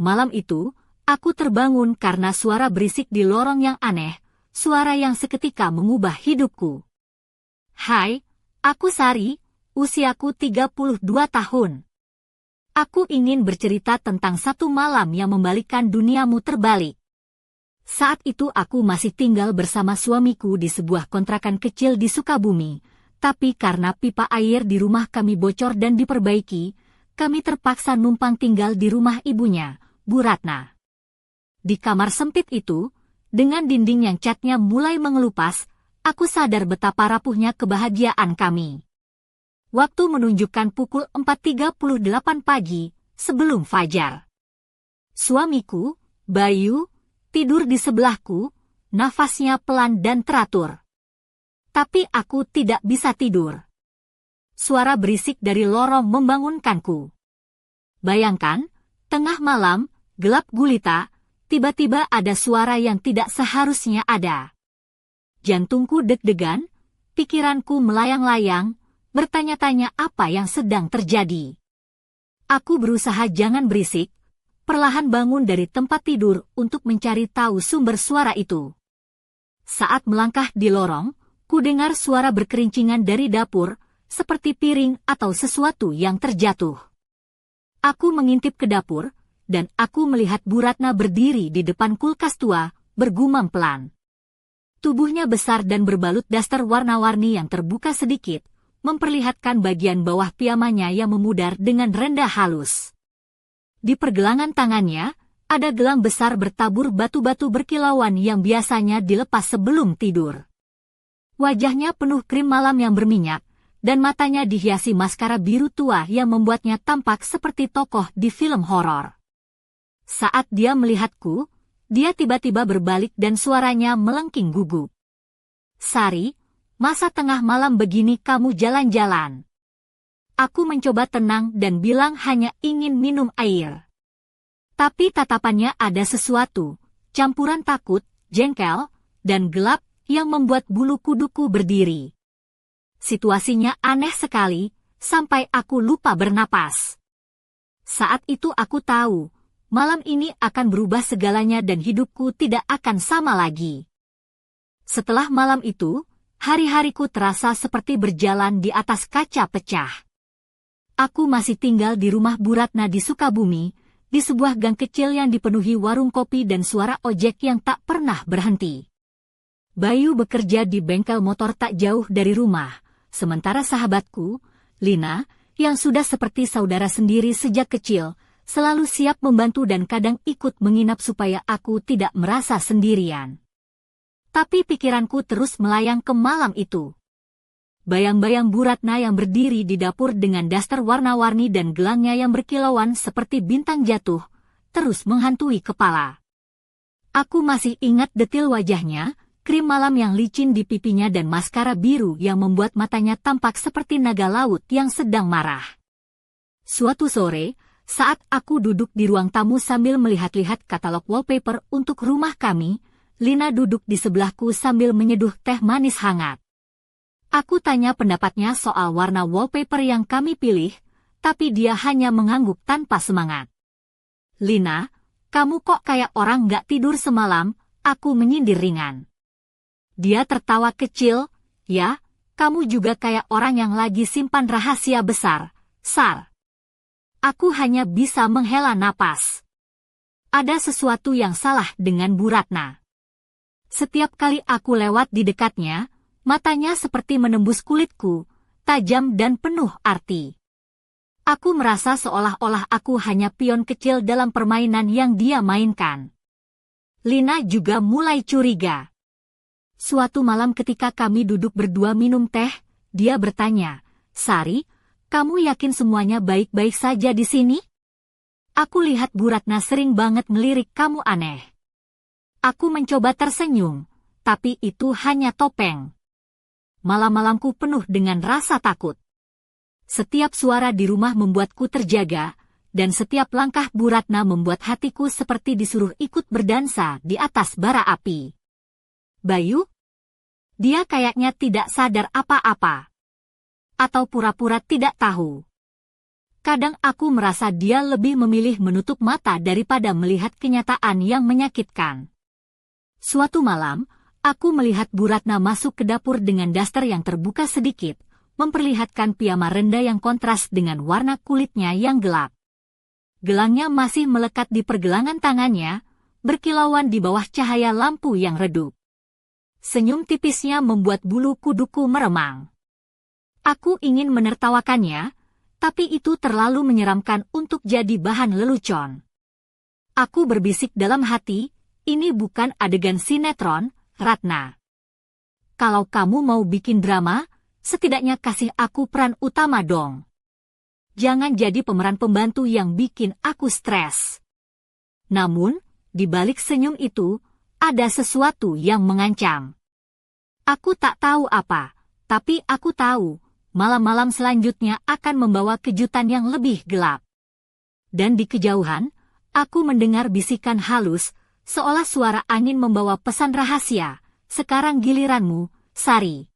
Malam itu, aku terbangun karena suara berisik di lorong yang aneh, suara yang seketika mengubah hidupku. Hai, aku Sari, usiaku 32 tahun. Aku ingin bercerita tentang satu malam yang membalikkan duniamu terbalik. Saat itu aku masih tinggal bersama suamiku di sebuah kontrakan kecil di Sukabumi, tapi karena pipa air di rumah kami bocor dan diperbaiki, kami terpaksa numpang tinggal di rumah ibunya, Bu Ratna. Di kamar sempit itu, dengan dinding yang catnya mulai mengelupas, aku sadar betapa rapuhnya kebahagiaan kami. Waktu menunjukkan pukul 4.38 pagi, sebelum fajar. Suamiku, Bayu, tidur di sebelahku, nafasnya pelan dan teratur. Tapi aku tidak bisa tidur. Suara berisik dari lorong membangunkanku. Bayangkan, tengah malam, gelap gulita, tiba-tiba ada suara yang tidak seharusnya ada. Jantungku deg-degan, pikiranku melayang-layang, bertanya-tanya apa yang sedang terjadi. Aku berusaha jangan berisik, perlahan bangun dari tempat tidur untuk mencari tahu sumber suara itu. Saat melangkah di lorong, ku dengar suara berkerincingan dari dapur, seperti piring atau sesuatu yang terjatuh. Aku mengintip ke dapur, dan aku melihat Bu Ratna berdiri di depan kulkas tua, bergumam pelan. Tubuhnya besar dan berbalut daster warna-warni yang terbuka sedikit, memperlihatkan bagian bawah piyamanya yang memudar dengan rendah halus. Di pergelangan tangannya, ada gelang besar bertabur batu-batu berkilauan yang biasanya dilepas sebelum tidur. Wajahnya penuh krim malam yang berminyak, dan matanya dihiasi maskara biru tua yang membuatnya tampak seperti tokoh di film horor. Saat dia melihatku, dia tiba-tiba berbalik dan suaranya melengking gugup. Sari, masa tengah malam begini kamu jalan-jalan? Aku mencoba tenang dan bilang hanya ingin minum air. Tapi tatapannya ada sesuatu, campuran takut, jengkel, dan gelap yang membuat bulu kuduku berdiri. Situasinya aneh sekali, sampai aku lupa bernapas. Saat itu aku tahu, malam ini akan berubah segalanya dan hidupku tidak akan sama lagi. Setelah malam itu, hari-hariku terasa seperti berjalan di atas kaca pecah. Aku masih tinggal di rumah Bu Ratna di Sukabumi, di sebuah gang kecil yang dipenuhi warung kopi dan suara ojek yang tak pernah berhenti. Bayu bekerja di bengkel motor tak jauh dari rumah, sementara sahabatku, Lina, yang sudah seperti saudara sendiri sejak kecil, selalu siap membantu dan kadang ikut menginap supaya aku tidak merasa sendirian. Tapi pikiranku terus melayang ke malam itu. Bayang-bayang Bu Ratna yang berdiri di dapur dengan daster warna-warni dan gelangnya yang berkilauan seperti bintang jatuh, terus menghantui kepala. Aku masih ingat detil wajahnya, krim malam yang licin di pipinya dan maskara biru yang membuat matanya tampak seperti naga laut yang sedang marah. Suatu sore, saat aku duduk di ruang tamu sambil melihat-lihat katalog wallpaper untuk rumah kami, Lina duduk di sebelahku sambil menyeduh teh manis hangat. Aku tanya pendapatnya soal warna wallpaper yang kami pilih, tapi dia hanya mengangguk tanpa semangat. Lina, kamu kok kayak orang gak tidur semalam, aku menyindir ringan. Dia tertawa kecil, ya, kamu juga kayak orang yang lagi simpan rahasia besar, Sar. Aku hanya bisa menghela napas. Ada sesuatu yang salah dengan Bu Ratna. Setiap kali aku lewat di dekatnya, matanya seperti menembus kulitku, tajam dan penuh arti. Aku merasa seolah-olah aku hanya pion kecil dalam permainan yang dia mainkan. Lina juga mulai curiga. Suatu malam ketika kami duduk berdua minum teh, dia bertanya, Sari, kamu yakin semuanya baik-baik saja di sini? Aku lihat Bu Ratna sering banget ngelirik kamu aneh. Aku mencoba tersenyum, tapi itu hanya topeng. Malam-malamku penuh dengan rasa takut. Setiap suara di rumah membuatku terjaga, dan setiap langkah Bu Ratna membuat hatiku seperti disuruh ikut berdansa di atas bara api. Bayu? Dia kayaknya tidak sadar apa-apa. Atau pura-pura tidak tahu. Kadang aku merasa dia lebih memilih menutup mata daripada melihat kenyataan yang menyakitkan. Suatu malam, aku melihat Bu Ratna masuk ke dapur dengan daster yang terbuka sedikit, memperlihatkan piyama rendah yang kontras dengan warna kulitnya yang gelap. Gelangnya masih melekat di pergelangan tangannya, berkilauan di bawah cahaya lampu yang redup. Senyum tipisnya membuat bulu kuduku meremang. Aku ingin menertawakannya, tapi itu terlalu menyeramkan untuk jadi bahan lelucon. Aku berbisik dalam hati, ini bukan adegan sinetron, Ratna. Kalau kamu mau bikin drama, setidaknya kasih aku peran utama dong. Jangan jadi pemeran pembantu yang bikin aku stres. Namun, di balik senyum itu, ada sesuatu yang mengancam. Aku tak tahu apa, tapi aku tahu, malam-malam selanjutnya akan membawa kejutan yang lebih gelap. Dan di kejauhan, aku mendengar bisikan halus, seolah suara angin membawa pesan rahasia. Sekarang giliranmu, Sari.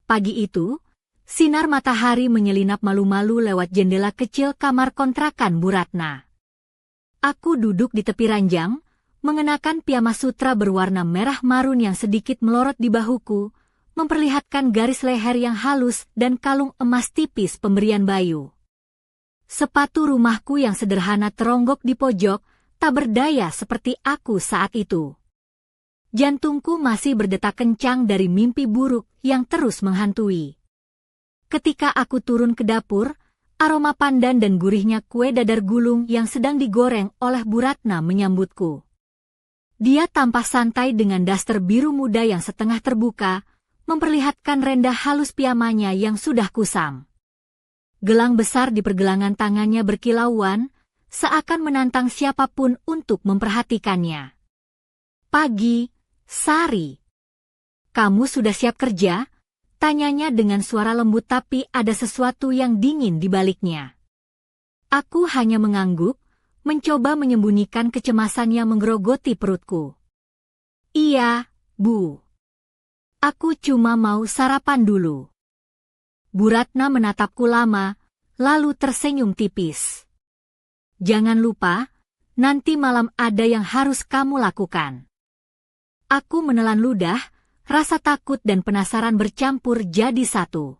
Pagi itu, sinar matahari menyelinap malu-malu lewat jendela kecil kamar kontrakan Bu Ratna. Aku duduk di tepi ranjang, mengenakan piyama sutra berwarna merah marun yang sedikit melorot di bahuku, memperlihatkan garis leher yang halus dan kalung emas tipis pemberian Bayu. Sepatu rumahku yang sederhana teronggok di pojok, tak berdaya seperti aku saat itu. Jantungku masih berdetak kencang dari mimpi buruk yang terus menghantui. Ketika aku turun ke dapur, aroma pandan dan gurihnya kue dadar gulung yang sedang digoreng oleh Bu Ratna menyambutku. Dia tampak santai dengan daster biru muda yang setengah terbuka, memperlihatkan rendah halus piyamanya yang sudah kusam. Gelang besar di pergelangan tangannya berkilauan, seakan menantang siapapun untuk memperhatikannya. Pagi, Sari. Kamu sudah siap kerja? Tanyanya dengan suara lembut tapi ada sesuatu yang dingin di baliknya. Aku hanya mengangguk, mencoba menyembunyikan kecemasan yang menggerogoti perutku. Iya, Bu. Aku cuma mau sarapan dulu. Bu Ratna menatapku lama, lalu tersenyum tipis. Jangan lupa, nanti malam ada yang harus kamu lakukan. Aku menelan ludah, rasa takut dan penasaran bercampur jadi satu.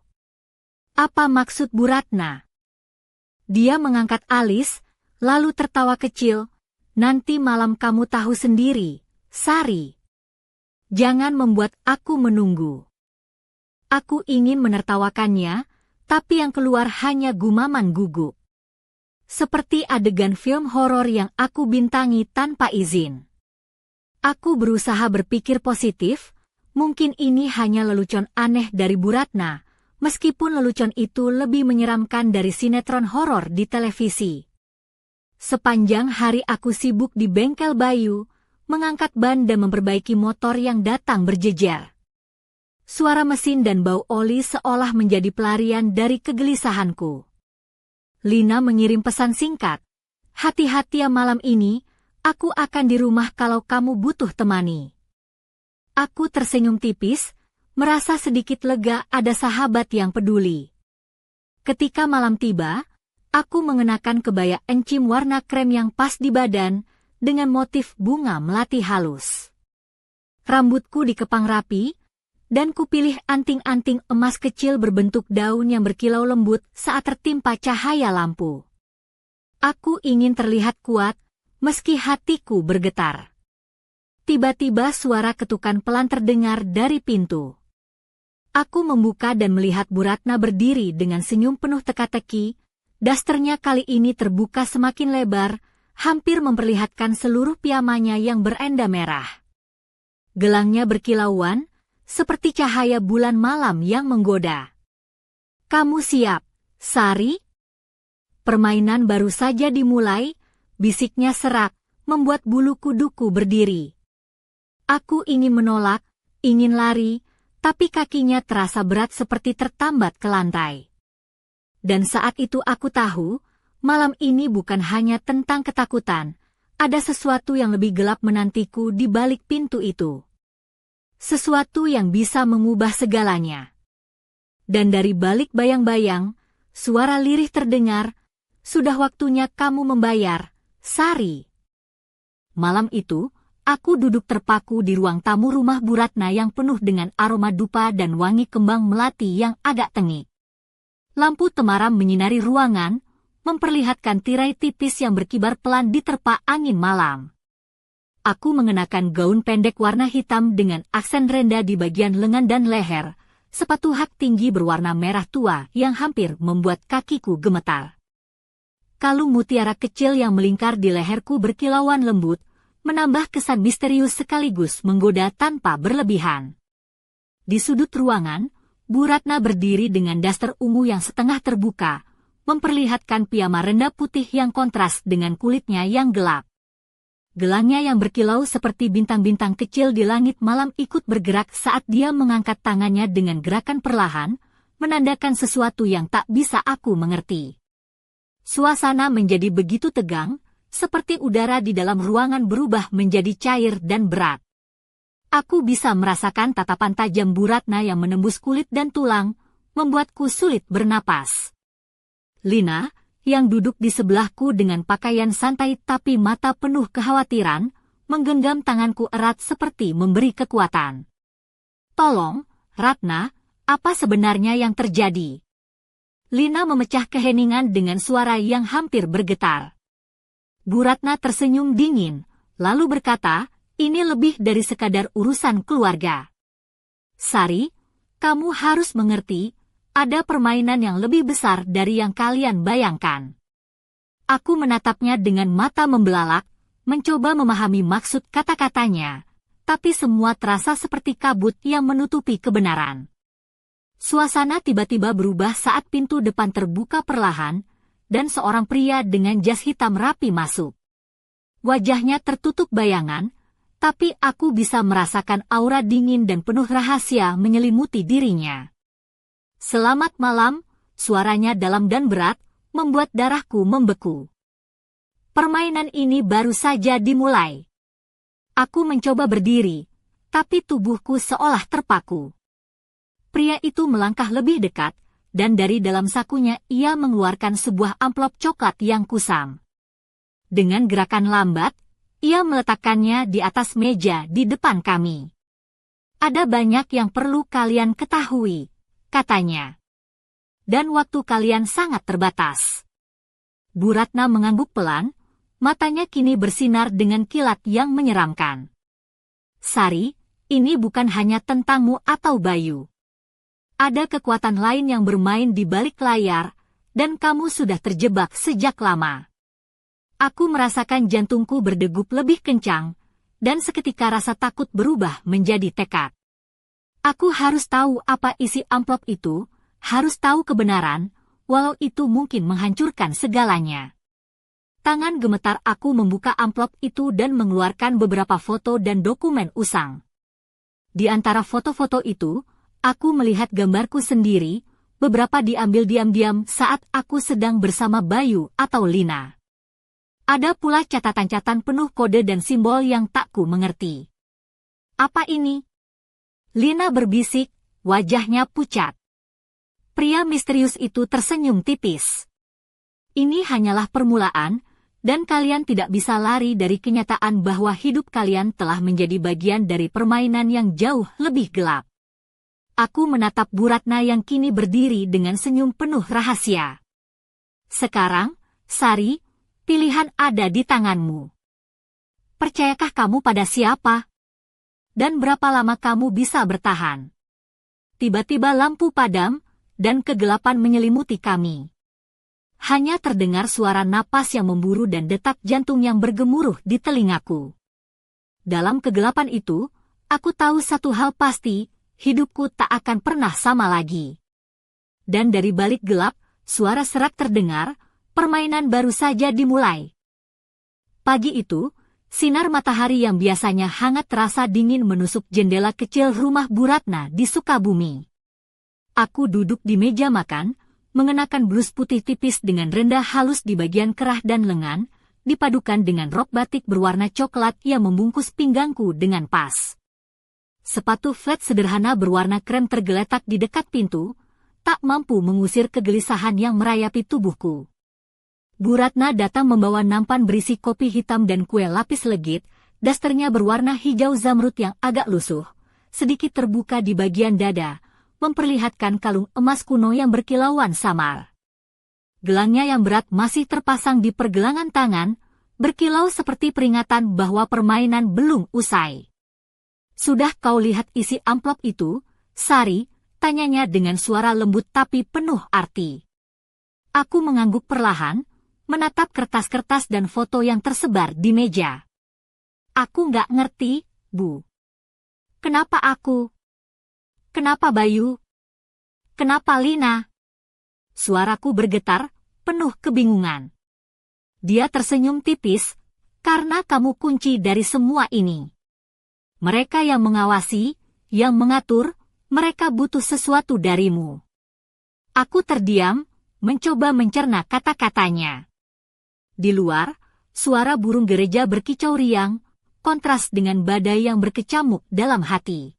Apa maksud Bu Ratna? Dia mengangkat alis, lalu tertawa kecil. Nanti malam kamu tahu sendiri, Sari. Jangan membuat aku menunggu. Aku ingin menertawakannya, tapi yang keluar hanya gumaman gugup. Seperti adegan film horor yang aku bintangi tanpa izin. Aku berusaha berpikir positif, mungkin ini hanya lelucon aneh dari Bu Ratna, meskipun lelucon itu lebih menyeramkan dari sinetron horor di televisi. Sepanjang hari aku sibuk di bengkel Bayu, mengangkat ban dan memperbaiki motor yang datang berjejer. Suara mesin dan bau oli seolah menjadi pelarian dari kegelisahanku. Lina mengirim pesan singkat. Hati-hati ya malam ini, aku akan di rumah kalau kamu butuh temani. Aku tersenyum tipis, merasa sedikit lega ada sahabat yang peduli. Ketika malam tiba, aku mengenakan kebaya encim warna krem yang pas di badan, dengan motif bunga melati halus. Rambutku dikepang rapi, dan kupilih anting-anting emas kecil berbentuk daun yang berkilau lembut saat tertimpa cahaya lampu. Aku ingin terlihat kuat, meski hatiku bergetar. Tiba-tiba suara ketukan pelan terdengar dari pintu. Aku membuka dan melihat Bu Ratna berdiri dengan senyum penuh teka-teki, dasternya kali ini terbuka semakin lebar, hampir memperlihatkan seluruh piyamanya yang berenda merah. Gelangnya berkilauan, seperti cahaya bulan malam yang menggoda. Kamu siap, Sari? Permainan baru saja dimulai, bisiknya serak, membuat bulu kuduku berdiri. Aku ingin menolak, ingin lari, tapi kakinya terasa berat seperti tertambat ke lantai. Dan saat itu aku tahu, malam ini bukan hanya tentang ketakutan, ada sesuatu yang lebih gelap menantiku di balik pintu itu. Sesuatu yang bisa mengubah segalanya. Dan dari balik bayang-bayang, suara lirih terdengar, Sudah waktunya kamu membayar, Sari. Malam itu, aku duduk terpaku di ruang tamu rumah Bu Ratna yang penuh dengan aroma dupa dan wangi kembang melati yang agak tengik. Lampu temaram menyinari ruangan, memperlihatkan tirai tipis yang berkibar pelan diterpa angin malam. Aku mengenakan gaun pendek warna hitam dengan aksen rendah di bagian lengan dan leher, sepatu hak tinggi berwarna merah tua yang hampir membuat kakiku gemetar. Kalung mutiara kecil yang melingkar di leherku berkilauan lembut, menambah kesan misterius sekaligus menggoda tanpa berlebihan. Di sudut ruangan, Bu Ratna berdiri dengan daster ungu yang setengah terbuka, memperlihatkan piyama rendah putih yang kontras dengan kulitnya yang gelap. Gelangnya yang berkilau seperti bintang-bintang kecil di langit malam ikut bergerak saat dia mengangkat tangannya dengan gerakan perlahan, menandakan sesuatu yang tak bisa aku mengerti. Suasana menjadi begitu tegang, seperti udara di dalam ruangan berubah menjadi cair dan berat. Aku bisa merasakan tatapan tajam Bu Ratna yang menembus kulit dan tulang, membuatku sulit bernapas. Lina, yang duduk di sebelahku dengan pakaian santai tapi mata penuh kekhawatiran, menggenggam tanganku erat seperti memberi kekuatan. Tolong, Ratna, apa sebenarnya yang terjadi? Lina memecah keheningan dengan suara yang hampir bergetar. Bu Ratna tersenyum dingin, lalu berkata, ini lebih dari sekadar urusan keluarga. Sari, kamu harus mengerti, ada permainan yang lebih besar dari yang kalian bayangkan. Aku menatapnya dengan mata membelalak, mencoba memahami maksud kata-katanya, tapi semua terasa seperti kabut yang menutupi kebenaran. Suasana tiba-tiba berubah saat pintu depan terbuka perlahan, dan seorang pria dengan jas hitam rapi masuk. Wajahnya tertutup bayangan, tapi aku bisa merasakan aura dingin dan penuh rahasia menyelimuti dirinya. Selamat malam, suaranya dalam dan berat, membuat darahku membeku. Permainan ini baru saja dimulai. Aku mencoba berdiri, tapi tubuhku seolah terpaku. Pria itu melangkah lebih dekat, dan dari dalam sakunya ia mengeluarkan sebuah amplop coklat yang kusam. Dengan gerakan lambat, ia meletakkannya di atas meja di depan kami. Ada banyak yang perlu kalian ketahui, katanya. Dan waktu kalian sangat terbatas. Bu Ratna mengangguk pelan, matanya kini bersinar dengan kilat yang menyeramkan. Sari, ini bukan hanya tentangmu atau Bayu. Ada kekuatan lain yang bermain di balik layar, dan kamu sudah terjebak sejak lama. Aku merasakan jantungku berdegup lebih kencang, dan seketika rasa takut berubah menjadi tekad. Aku harus tahu apa isi amplop itu, harus tahu kebenaran, walau itu mungkin menghancurkan segalanya. Tangan gemetar aku membuka amplop itu dan mengeluarkan beberapa foto dan dokumen usang. Di antara foto-foto itu, aku melihat gambarku sendiri, beberapa diambil diam-diam saat aku sedang bersama Bayu atau Lina. Ada pula catatan-catatan penuh kode dan simbol yang tak ku mengerti. Apa ini? Lina berbisik, wajahnya pucat. Pria misterius itu tersenyum tipis. Ini hanyalah permulaan, dan kalian tidak bisa lari dari kenyataan bahwa hidup kalian telah menjadi bagian dari permainan yang jauh lebih gelap. Aku menatap Bu Ratna yang kini berdiri dengan senyum penuh rahasia. Sekarang, Sari, pilihan ada di tanganmu. Percayakah kamu pada siapa? Dan berapa lama kamu bisa bertahan? Tiba-tiba lampu padam, dan kegelapan menyelimuti kami. Hanya terdengar suara napas yang memburu dan detak jantung yang bergemuruh di telingaku. Dalam kegelapan itu, aku tahu satu hal pasti, hidupku tak akan pernah sama lagi. Dan dari balik gelap, suara serak terdengar, permainan baru saja dimulai. Pagi itu, sinar matahari yang biasanya hangat terasa dingin menusuk jendela kecil rumah Bu Ratna di Sukabumi. Aku duduk di meja makan, mengenakan blus putih tipis dengan rendah halus di bagian kerah dan lengan, dipadukan dengan rok batik berwarna coklat yang membungkus pinggangku dengan pas. Sepatu flat sederhana berwarna krem tergeletak di dekat pintu, tak mampu mengusir kegelisahan yang merayapi tubuhku. Bu Ratna datang membawa nampan berisi kopi hitam dan kue lapis legit, dasternya berwarna hijau zamrud yang agak lusuh, sedikit terbuka di bagian dada, memperlihatkan kalung emas kuno yang berkilauan samar. Gelangnya yang berat masih terpasang di pergelangan tangan, berkilau seperti peringatan bahwa permainan belum usai. "Sudah kau lihat isi amplop itu, Sari?" tanyanya dengan suara lembut tapi penuh arti. Aku mengangguk perlahan, menatap kertas-kertas dan foto yang tersebar di meja. "Aku nggak ngerti, Bu. Kenapa aku? Kenapa Bayu? Kenapa Lina?" Suaraku bergetar, penuh kebingungan. Dia tersenyum tipis, "Karena kamu kunci dari semua ini. Mereka yang mengawasi, yang mengatur, mereka butuh sesuatu darimu." Aku terdiam, mencoba mencerna kata-katanya. Di luar, suara burung gereja berkicau riang, kontras dengan badai yang berkecamuk dalam hati.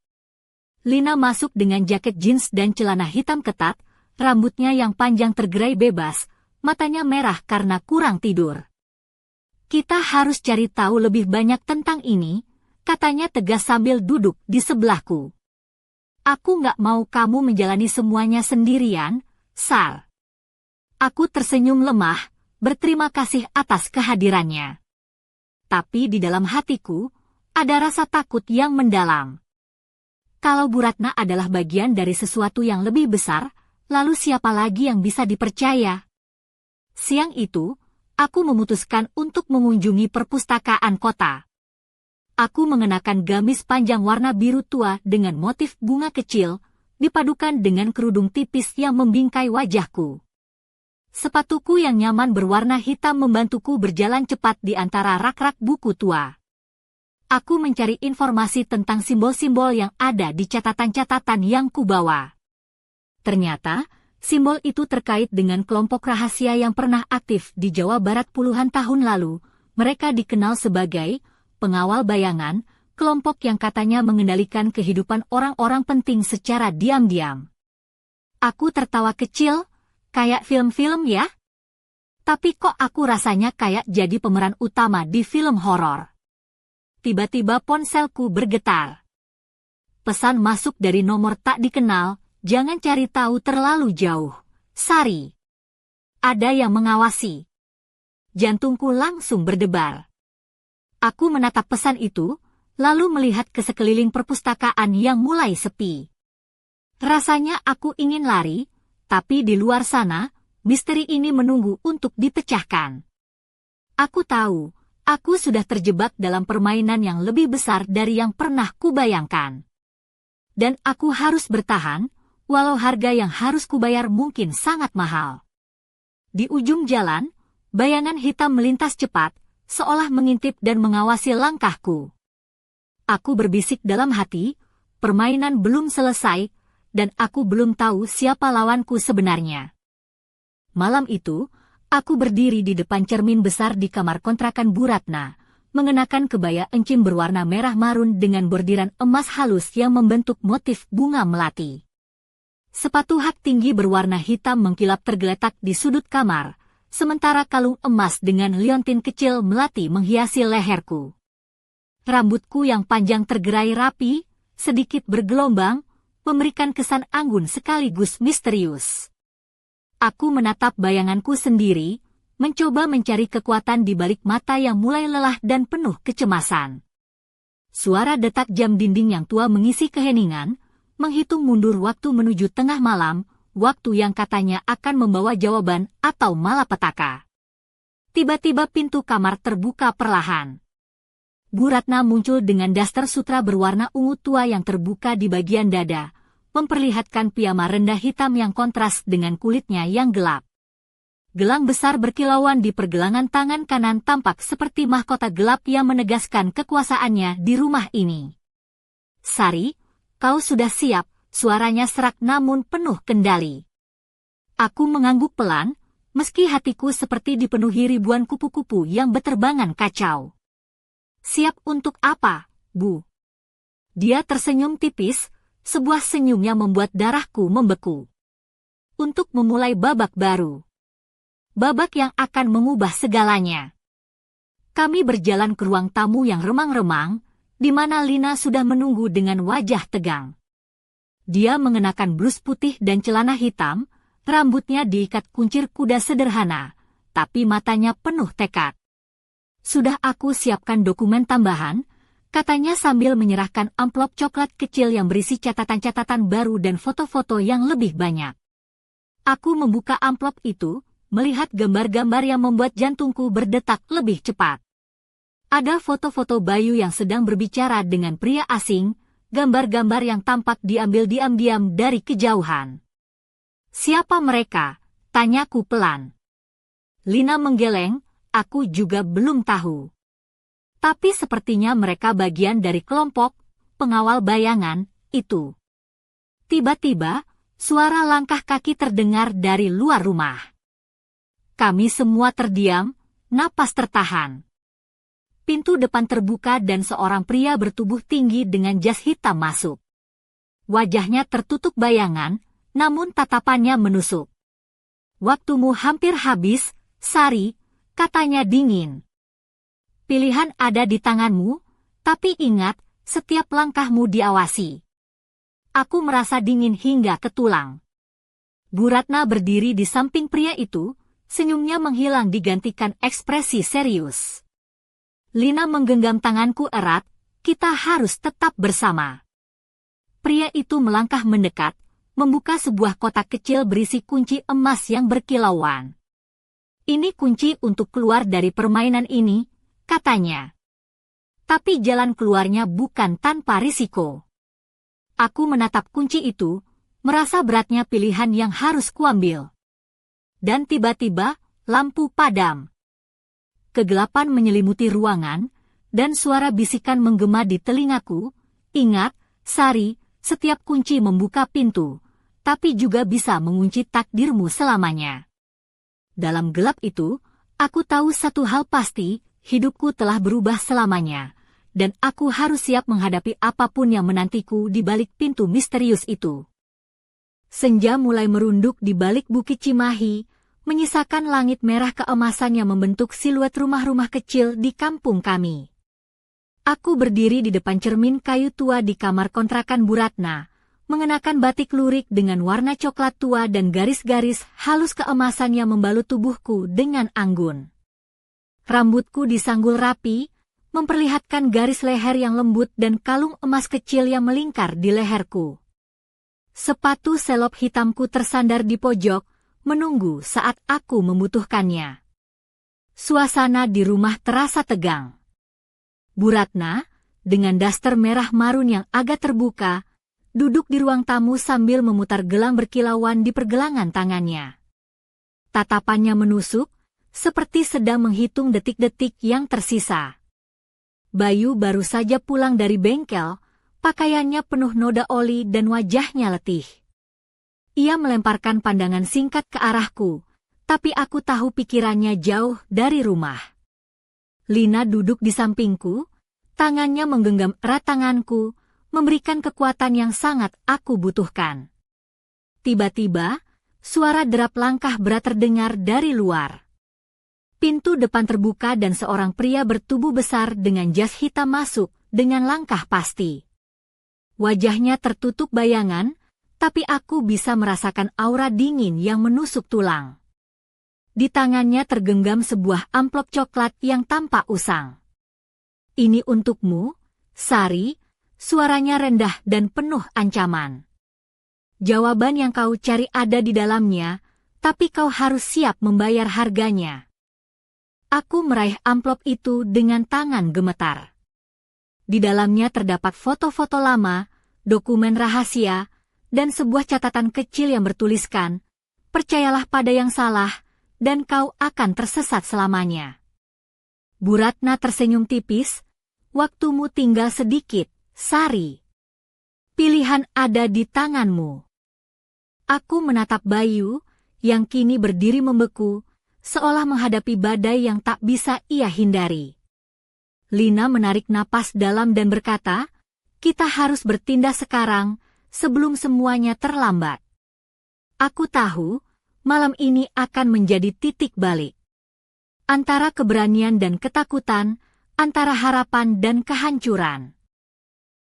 Lina masuk dengan jaket jeans dan celana hitam ketat, rambutnya yang panjang tergerai bebas, matanya merah karena kurang tidur. "Kita harus cari tahu lebih banyak tentang ini," katanya tegas sambil duduk di sebelahku. "Aku nggak mau kamu menjalani semuanya sendirian, Sar." Aku tersenyum lemah, berterima kasih atas kehadirannya. Tapi di dalam hatiku, ada rasa takut yang mendalam. Kalau Bu Ratna adalah bagian dari sesuatu yang lebih besar, lalu siapa lagi yang bisa dipercaya? Siang itu, aku memutuskan untuk mengunjungi perpustakaan kota. Aku mengenakan gamis panjang warna biru tua dengan motif bunga kecil, dipadukan dengan kerudung tipis yang membingkai wajahku. Sepatuku yang nyaman berwarna hitam membantuku berjalan cepat di antara rak-rak buku tua. Aku mencari informasi tentang simbol-simbol yang ada di catatan-catatan yang kubawa. Ternyata, simbol itu terkait dengan kelompok rahasia yang pernah aktif di Jawa Barat puluhan tahun lalu. Mereka dikenal sebagai pengawal bayangan, kelompok yang katanya mengendalikan kehidupan orang-orang penting secara diam-diam. Aku tertawa kecil, kayak film-film ya? Tapi kok aku rasanya kayak jadi pemeran utama di film horor. Tiba-tiba ponselku bergetar. Pesan masuk dari nomor tak dikenal, "Jangan cari tahu terlalu jauh, Sari. Ada yang mengawasi." Jantungku langsung berdebar. Aku menatap pesan itu, lalu melihat ke sekeliling perpustakaan yang mulai sepi. Rasanya aku ingin lari, tapi di luar sana, misteri ini menunggu untuk dipecahkan. Aku tahu, aku sudah terjebak dalam permainan yang lebih besar dari yang pernah kubayangkan. Dan aku harus bertahan, walau harga yang harus kubayar mungkin sangat mahal. Di ujung jalan, bayangan hitam melintas cepat, seolah mengintip dan mengawasi langkahku. Aku berbisik dalam hati, permainan belum selesai, dan aku belum tahu siapa lawanku sebenarnya. Malam itu, aku berdiri di depan cermin besar di kamar kontrakan Bu Ratna, mengenakan kebaya encim berwarna merah marun dengan bordiran emas halus yang membentuk motif bunga melati. Sepatu hak tinggi berwarna hitam mengkilap tergeletak di sudut kamar, sementara kalung emas dengan liontin kecil melati menghiasi leherku. Rambutku yang panjang tergerai rapi, sedikit bergelombang, memberikan kesan anggun sekaligus misterius. Aku menatap bayanganku sendiri, mencoba mencari kekuatan di balik mata yang mulai lelah dan penuh kecemasan. Suara detak jam dinding yang tua mengisi keheningan, menghitung mundur waktu menuju tengah malam, waktu yang katanya akan membawa jawaban atau malapetaka. Tiba-tiba pintu kamar terbuka perlahan. Bu Ratna muncul dengan daster sutra berwarna ungu tua yang terbuka di bagian dada, memperlihatkan piyama rendah hitam yang kontras dengan kulitnya yang gelap. Gelang besar berkilauan di pergelangan tangan kanan tampak seperti mahkota gelap yang menegaskan kekuasaannya di rumah ini. "Sari, kau sudah siap," suaranya serak namun penuh kendali. Aku mengangguk pelan, meski hatiku seperti dipenuhi ribuan kupu-kupu yang beterbangan kacau. "Siap untuk apa, Bu?" Dia tersenyum tipis, sebuah senyum yang membuat darahku membeku. "Untuk memulai babak baru." babak yang akan mengubah segalanya. Kami berjalan ke ruang tamu yang remang-remang, di mana Lina sudah menunggu dengan wajah tegang. Dia mengenakan blus putih dan celana hitam, rambutnya diikat kuncir kuda sederhana, tapi matanya penuh tekad. Sudah aku siapkan dokumen tambahan, katanya sambil menyerahkan amplop coklat kecil yang berisi catatan-catatan baru dan foto-foto yang lebih banyak. Aku membuka amplop itu, melihat gambar-gambar yang membuat jantungku berdetak lebih cepat. Ada foto-foto Bayu yang sedang berbicara dengan pria asing, gambar-gambar yang tampak diambil diam-diam dari kejauhan. Siapa mereka? Tanyaku pelan. Lina menggeleng, aku juga belum tahu. Tapi sepertinya mereka bagian dari kelompok pengawal bayangan itu. Tiba-tiba, suara langkah kaki terdengar dari luar rumah. Kami semua terdiam, napas tertahan. Pintu depan terbuka dan seorang pria bertubuh tinggi dengan jas hitam masuk. Wajahnya tertutup bayangan, namun tatapannya menusuk. Waktumu hampir habis, Sari, katanya dingin. Pilihan ada di tanganmu, tapi ingat, setiap langkahmu diawasi. Aku merasa dingin hingga ke tulang. Bu Ratna berdiri di samping pria itu, senyumnya menghilang digantikan ekspresi serius. Lina menggenggam tanganku erat, kita harus tetap bersama. Pria itu melangkah mendekat, membuka sebuah kotak kecil berisi kunci emas yang berkilauan. Ini kunci untuk keluar dari permainan ini, katanya. Tapi jalan keluarnya bukan tanpa risiko. Aku menatap kunci itu, merasa beratnya pilihan yang harus kuambil. Dan tiba-tiba, lampu padam. Kegelapan menyelimuti ruangan, dan suara bisikan menggema di telingaku, ingat, Sari, setiap kunci membuka pintu, tapi juga bisa mengunci takdirmu selamanya. Dalam gelap itu, aku tahu satu hal pasti, hidupku telah berubah selamanya, dan aku harus siap menghadapi apapun yang menantiku di balik pintu misterius itu. Senja mulai merunduk di balik Bukit Cimahi, menyisakan langit merah keemasan yang membentuk siluet rumah-rumah kecil di kampung kami. Aku berdiri di depan cermin kayu tua di kamar kontrakan Bu Ratna, mengenakan batik lurik dengan warna coklat tua dan garis-garis halus keemasan yang membalut tubuhku dengan anggun. Rambutku disanggul rapi, memperlihatkan garis leher yang lembut dan kalung emas kecil yang melingkar di leherku. Sepatu selop hitamku tersandar di pojok, menunggu saat aku membutuhkannya. Suasana di rumah terasa tegang. Bu Ratna, dengan daster merah marun yang agak terbuka, duduk di ruang tamu sambil memutar gelang berkilauan di pergelangan tangannya. Tatapannya menusuk, seperti sedang menghitung detik-detik yang tersisa. Bayu baru saja pulang dari bengkel, pakaiannya penuh noda oli dan wajahnya letih. Ia melemparkan pandangan singkat ke arahku, tapi aku tahu pikirannya jauh dari rumah. Lina duduk di sampingku, tangannya menggenggam erat tanganku, memberikan kekuatan yang sangat aku butuhkan. Tiba-tiba, suara derap langkah berat terdengar dari luar. Pintu depan terbuka dan seorang pria bertubuh besar dengan jas hitam masuk dengan langkah pasti. Wajahnya tertutup bayangan, tapi aku bisa merasakan aura dingin yang menusuk tulang. Di tangannya tergenggam sebuah amplop coklat yang tampak usang. Ini untukmu, Sari, suaranya rendah dan penuh ancaman. Jawaban yang kau cari ada di dalamnya, tapi kau harus siap membayar harganya. Aku meraih amplop itu dengan tangan gemetar. Di dalamnya terdapat foto-foto lama, dokumen rahasia, dan sebuah catatan kecil yang bertuliskan, percayalah pada yang salah, dan kau akan tersesat selamanya. Bu Ratna tersenyum tipis, waktumu tinggal sedikit, Sari. Pilihan ada di tanganmu. Aku menatap Bayu, yang kini berdiri membeku, seolah menghadapi badai yang tak bisa ia hindari. Lina menarik napas dalam dan berkata, kita harus bertindak sekarang, sebelum semuanya terlambat. Aku tahu, malam ini akan menjadi titik balik. Antara keberanian dan ketakutan, antara harapan dan kehancuran.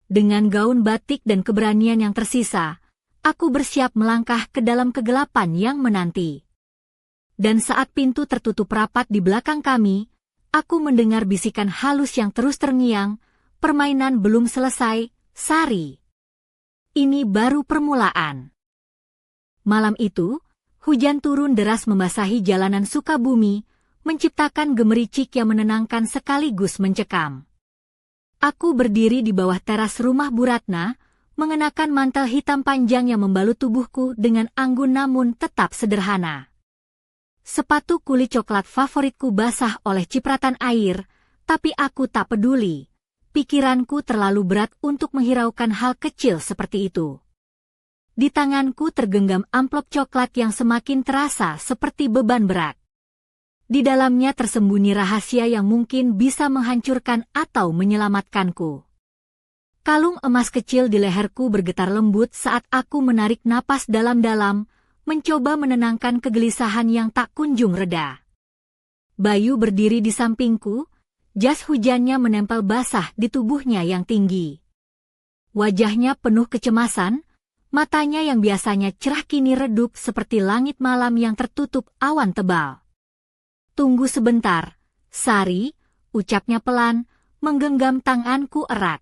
Dengan gaun batik dan keberanian yang tersisa, aku bersiap melangkah ke dalam kegelapan yang menanti. Dan saat pintu tertutup rapat di belakang kami, aku mendengar bisikan halus yang terus terngiang, permainan belum selesai, Sari. Ini baru permulaan. Malam itu, hujan turun deras membasahi jalanan Sukabumi, menciptakan gemericik yang menenangkan sekaligus mencekam. Aku berdiri di bawah teras rumah Bu Ratna, mengenakan mantel hitam panjang yang membalut tubuhku dengan anggun namun tetap sederhana. Sepatu kulit coklat favoritku basah oleh cipratan air, tapi aku tak peduli. Pikiranku terlalu berat untuk menghiraukan hal kecil seperti itu. Di tanganku tergenggam amplop coklat yang semakin terasa seperti beban berat. Di dalamnya tersembunyi rahasia yang mungkin bisa menghancurkan atau menyelamatkanku. Kalung emas kecil di leherku bergetar lembut saat aku menarik napas dalam-dalam, mencoba menenangkan kegelisahan yang tak kunjung reda. Bayu berdiri di sampingku, jas hujannya menempel basah di tubuhnya yang tinggi. Wajahnya penuh kecemasan, matanya yang biasanya cerah kini redup seperti langit malam yang tertutup awan tebal. Tunggu sebentar, Sari, ucapnya pelan, menggenggam tanganku erat.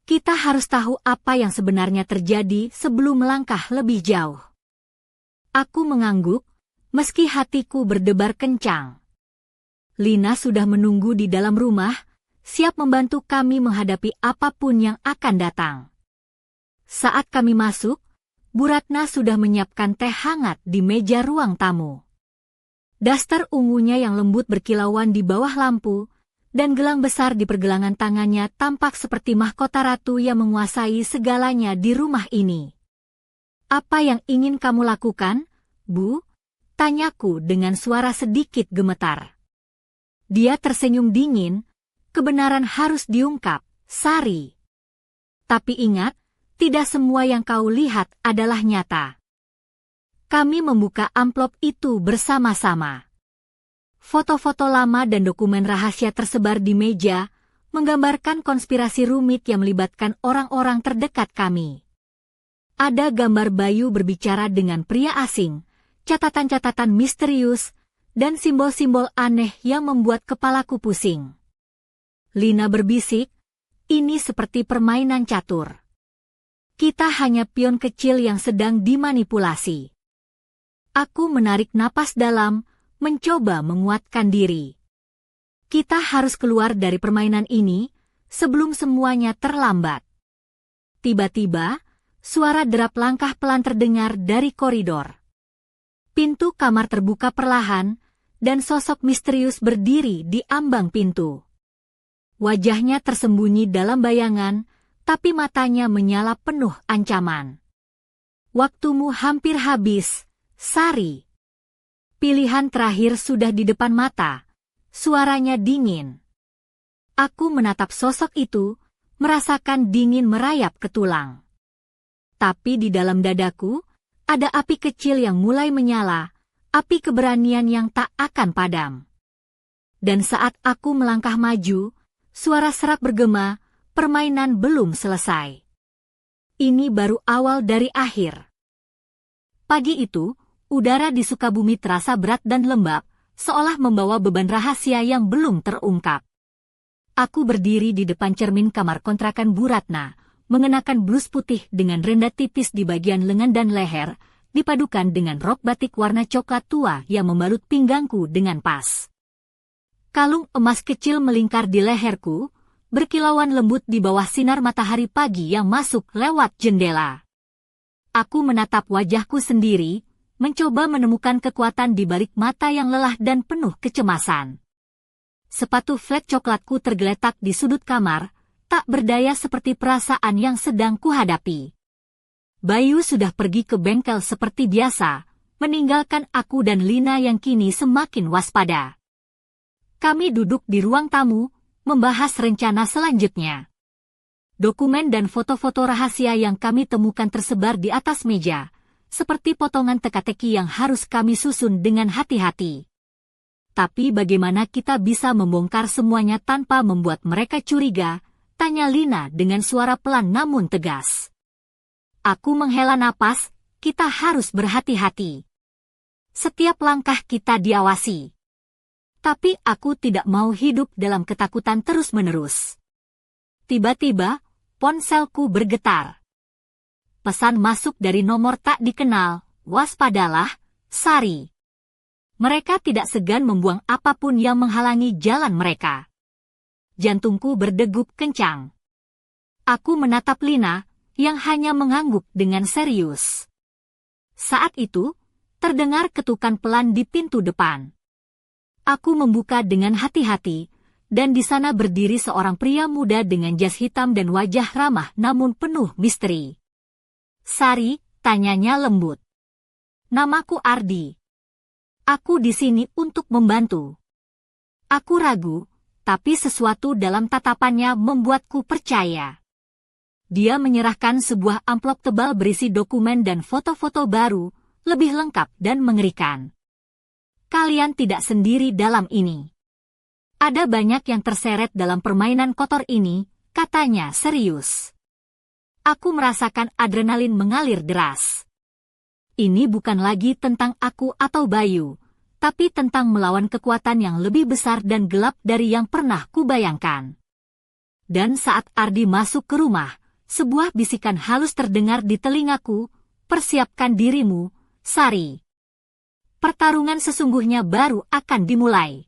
Kita harus tahu apa yang sebenarnya terjadi sebelum melangkah lebih jauh. Aku mengangguk, meski hatiku berdebar kencang. Lina sudah menunggu di dalam rumah, siap membantu kami menghadapi apapun yang akan datang. Saat kami masuk, Bu Ratna sudah menyiapkan teh hangat di meja ruang tamu. Daster ungunya yang lembut berkilauan di bawah lampu, dan gelang besar di pergelangan tangannya tampak seperti mahkota ratu yang menguasai segalanya di rumah ini. Apa yang ingin kamu lakukan, Bu? Tanyaku dengan suara sedikit gemetar. Dia tersenyum dingin, kebenaran harus diungkap, Sari. Tapi ingat, tidak semua yang kau lihat adalah nyata. Kami membuka amplop itu bersama-sama. Foto-foto lama dan dokumen rahasia tersebar di meja, menggambarkan konspirasi rumit yang melibatkan orang-orang terdekat kami. Ada gambar Bayu berbicara dengan pria asing, catatan-catatan misterius, dan simbol-simbol aneh yang membuat kepalaku pusing. Lina berbisik, ini seperti permainan catur. Kita hanya pion kecil yang sedang dimanipulasi. Aku menarik napas dalam, mencoba menguatkan diri. Kita harus keluar dari permainan ini, sebelum semuanya terlambat. Tiba-tiba, suara derap langkah pelan terdengar dari koridor. Pintu kamar terbuka perlahan, dan sosok misterius berdiri di ambang pintu. Wajahnya tersembunyi dalam bayangan, tapi matanya menyala penuh ancaman. Waktumu hampir habis, Sari. Pilihan terakhir sudah di depan mata, suaranya dingin. Aku menatap sosok itu, merasakan dingin merayap ke tulang. Tapi di dalam dadaku, ada api kecil yang mulai menyala, api keberanian yang tak akan padam. Dan saat aku melangkah maju, suara serak bergema, permainan belum selesai. Ini baru awal dari akhir. Pagi itu, udara di Sukabumi terasa berat dan lembab, seolah membawa beban rahasia yang belum terungkap. Aku berdiri di depan cermin kamar kontrakan Bu Ratna, mengenakan blus putih dengan renda tipis di bagian lengan dan leher, dipadukan dengan rok batik warna coklat tua yang membalut pinggangku dengan pas. Kalung emas kecil melingkar di leherku, berkilauan lembut di bawah sinar matahari pagi yang masuk lewat jendela. Aku menatap wajahku sendiri, mencoba menemukan kekuatan di balik mata yang lelah dan penuh kecemasan. Sepatu flat coklatku tergeletak di sudut kamar, tak berdaya seperti perasaan yang sedang kuhadapi. Bayu sudah pergi ke bengkel seperti biasa, meninggalkan aku dan Lina yang kini semakin waspada. Kami duduk di ruang tamu, membahas rencana selanjutnya. Dokumen dan foto-foto rahasia yang kami temukan tersebar di atas meja, seperti potongan teka-teki yang harus kami susun dengan hati-hati. Tapi bagaimana kita bisa membongkar semuanya tanpa membuat mereka curiga? Tanya Lina dengan suara pelan namun tegas. Aku menghela napas, kita harus berhati-hati. Setiap langkah kita diawasi. Tapi aku tidak mau hidup dalam ketakutan terus-menerus. Tiba-tiba, ponselku bergetar. Pesan masuk dari nomor tak dikenal, waspadalah, Sari. Mereka tidak segan membuang apapun yang menghalangi jalan mereka. Jantungku berdegup kencang. Aku menatap Lina, yang hanya mengangguk dengan serius. Saat itu, terdengar ketukan pelan di pintu depan. Aku membuka dengan hati-hati, dan di sana berdiri seorang pria muda dengan jas hitam dan wajah ramah namun penuh misteri. Sari, tanyanya lembut. Namaku Ardi. Aku di sini untuk membantu. Aku ragu, tapi sesuatu dalam tatapannya membuatku percaya. Dia menyerahkan sebuah amplop tebal berisi dokumen dan foto-foto baru, lebih lengkap dan mengerikan. Kalian tidak sendiri dalam ini. Ada banyak yang terseret dalam permainan kotor ini, katanya serius. Aku merasakan adrenalin mengalir deras. Ini bukan lagi tentang aku atau Bayu, tapi tentang melawan kekuatan yang lebih besar dan gelap dari yang pernah kubayangkan. Dan saat Ardi masuk ke rumah, sebuah bisikan halus terdengar di telingaku, persiapkan dirimu, Sari. Pertarungan sesungguhnya baru akan dimulai.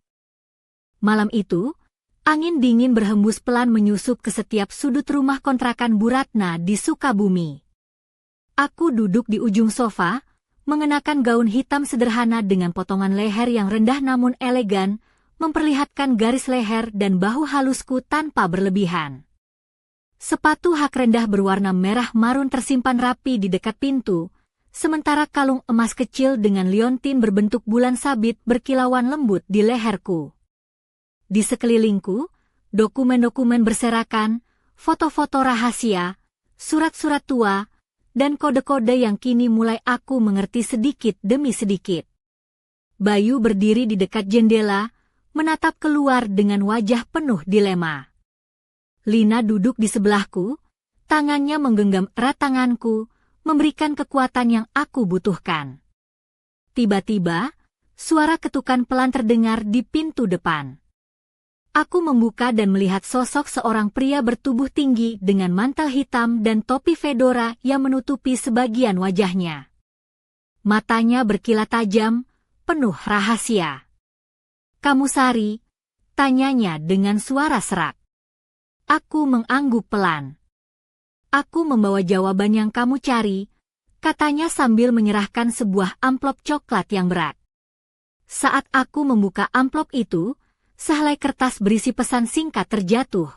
Malam itu, angin dingin berhembus pelan menyusup ke setiap sudut rumah kontrakan Bu Ratna di Sukabumi. Aku duduk di ujung sofa, mengenakan gaun hitam sederhana dengan potongan leher yang rendah namun elegan, memperlihatkan garis leher dan bahu halusku tanpa berlebihan. Sepatu hak rendah berwarna merah marun tersimpan rapi di dekat pintu, sementara kalung emas kecil dengan liontin berbentuk bulan sabit berkilauan lembut di leherku. Di sekelilingku, dokumen-dokumen berserakan, foto-foto rahasia, surat-surat tua, dan kode-kode yang kini mulai aku mengerti sedikit demi sedikit. Bayu berdiri di dekat jendela, menatap keluar dengan wajah penuh dilema. Lina duduk di sebelahku, tangannya menggenggam erat tanganku, memberikan kekuatan yang aku butuhkan. Tiba-tiba, suara ketukan pelan terdengar di pintu depan. Aku membuka dan melihat sosok seorang pria bertubuh tinggi dengan mantel hitam dan topi fedora yang menutupi sebagian wajahnya. Matanya berkilat tajam, penuh rahasia. "Kamu Sari?" tanyanya dengan suara serak. Aku mengangguk pelan. "Aku membawa jawaban yang kamu cari," katanya sambil menyerahkan sebuah amplop coklat yang berat. Saat aku membuka amplop itu, sehelai kertas berisi pesan singkat terjatuh.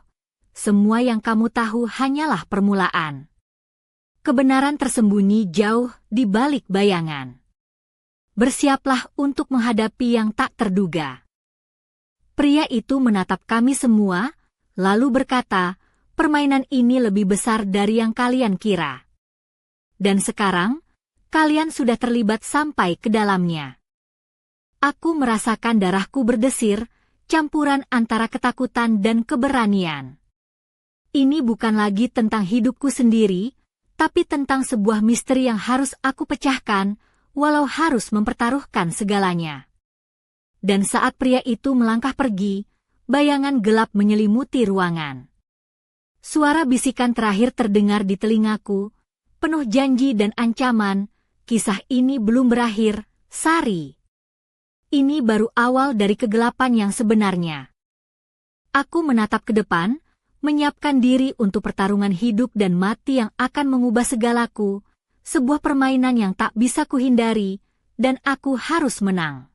"Semua yang kamu tahu hanyalah permulaan. Kebenaran tersembunyi jauh di balik bayangan. Bersiaplah untuk menghadapi yang tak terduga." Pria itu menatap kami semua, lalu berkata, "Permainan ini lebih besar dari yang kalian kira. Dan sekarang, kalian sudah terlibat sampai ke dalamnya." Aku merasakan darahku berdesir, campuran antara ketakutan dan keberanian. Ini bukan lagi tentang hidupku sendiri, tapi tentang sebuah misteri yang harus aku pecahkan, walau harus mempertaruhkan segalanya. Dan saat pria itu melangkah pergi, bayangan gelap menyelimuti ruangan. Suara bisikan terakhir terdengar di telingaku, penuh janji dan ancaman. "Kisah ini belum berakhir, Sari. Ini baru awal dari kegelapan yang sebenarnya." Aku menatap ke depan, menyiapkan diri untuk pertarungan hidup dan mati yang akan mengubah segalaku, sebuah permainan yang tak bisa kuhindari, dan aku harus menang.